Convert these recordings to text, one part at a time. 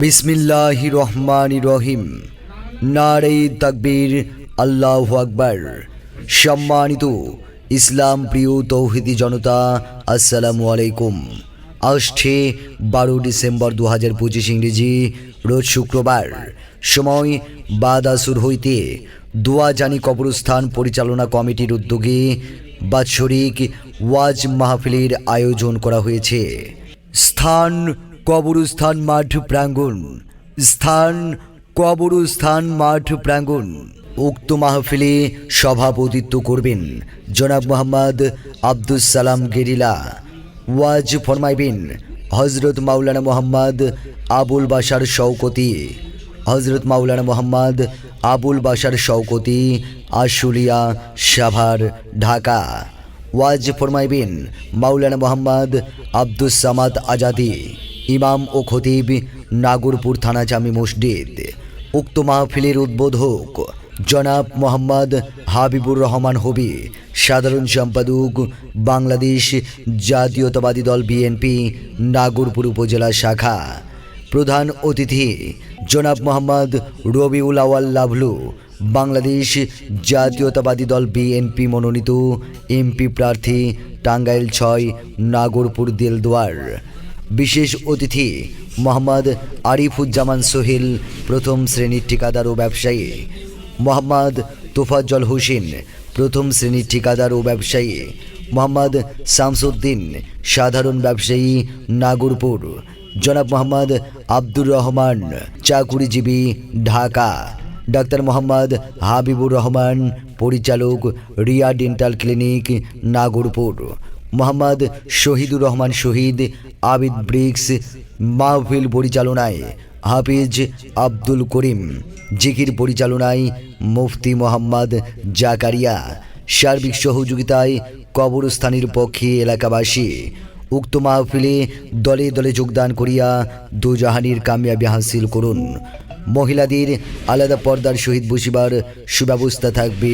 বিসমিল্লাহির রহমানির রহিম। নারে তাকবীর, আল্লাহু আকবার। সম্মানিত ইসলাম প্রিয় তৌহিদি জনতা, আসসালামু আলাইকুম। আসছে 12 ডিসেম্বর 2025 ইংরেজি, রোজ শুক্রবার। সময় বাদ আসর হইতে দোয়া জানি কবরস্থান পরিচালনা কমিটির উদ্যোগে বাৎসরিক ওয়াজ মাহফিলের আয়োজন করা হয়েছে। স্থান কবরস্থান মাঠ প্রাঙ্গণ। স্থান কবরস্থান মাঠ প্রাঙ্গণ। উক্ত মাহফিলে সভাপতিত্ব করবেন জনাব মোহাম্মদ আব্দুস সালাম গেরিলা। ওয়াজ ফরমাইবেন হজরত মাওলানা মোহাম্মদ আবুল বাশার শওকতি। হজরত মাওলানা মোহাম্মদ আবুল বাশার শওকতি, আশুলিয়া, সাভার, ঢাকা। ওয়াজ ফরমাইবেন মাওলানা মোহাম্মদ আব্দুস সামাদ আজাদি, ইমাম ও খতিব, নাগরপুর থানা জামি মসজিদ। উক্ত মাহফিলের উদ্বোধক জনাব মোহাম্মদ হাবিবুর রহমান হবি, সাধারণ সম্পাদক, বাংলাদেশ জাতীয়তাবাদী দল বিএনপি, নাগরপুর উপজেলা শাখা। প্রধান অতিথি জনাব মোহাম্মদ রবিউল আওয়াল লাভলু, বাংলাদেশ জাতীয়তাবাদী দল বিএনপি মনোনীত এমপি প্রার্থী, টাঙ্গাইল 6, নাগরপুর দেলদুয়ার। বিশেষ অতিথি মোহাম্মদ আরিফুজ্জামান সোহেল, প্রথম শ্রেণীর ঠিকাদার ও ব্যবসায়ী। মোহাম্মদ তোফাজ্জল হোসেন, প্রথম শ্রেণীর ঠিকাদার ও ব্যবসায়ী। মোহাম্মদ শামসুদ্দিন, সাধারণ ব্যবসায়ী, নাগরপুর। জনাব মোহাম্মদ আব্দুর রহমান, চাকুরিজীবী, ঢাকা। ডাক্তার মোহাম্মদ হাবিবুর রহমান, পরিচালক, রিয়া ডেন্টাল ক্লিনিক, নাগরপুর। মোহাম্মদ শহীদুর রহমান শহীদ, আবিদ ব্রিক্স। মাহফিল পরিচালনায় হাফিজ আব্দুল করিম, জিকির পরিচালনায় মুফতি মোহাম্মদ জাকারিয়া। সার্বিক সহযোগিতায় কবরস্থানের পক্ষে এলাকাবাসী। উক্ত মাহফিলে দলে দলে যোগদান করিয়া দুজাহানির কামিয়াবি হাসিল করুন। মহিলাদের আলাদা পর্দার সহিত বসিবার সুব্যবস্থা থাকবে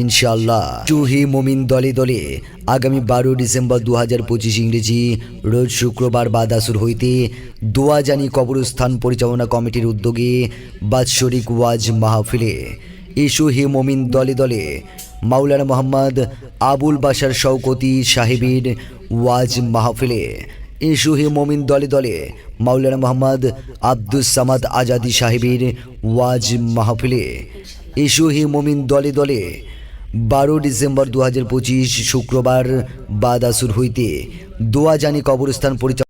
ইনশাআল্লাহ। চুহি মুমিন দলে দলে আগামী 12 ডিসেম্বর 2025 ইংরেজি, রোজ শুক্রবার বাদ আসর হইতে দোয়া জানি কবরস্থান পরিচালনা কমিটির উদ্যোগে বাৎসরিক ওয়াজ মাহফিলে ইস্যু হে মুমিন দলে দলে মাওলানা মোহাম্মদ আবুল বাশার শওকতি সাহেবের ওয়াজ মাহফিলে ইস্যু হে মুমিন দলে দলে মাওলানা মোহাম্মদ আব্দুস সামাদ আজাদি সাহেবের ওয়াজ মাহফিলে ইস্যু হে মুমিন দলে দলে 12 ডিসেম্বর 2025 শুক্রবার বাদ আসর হইতে দোয়া জানি কবরস্থান পরিচালনা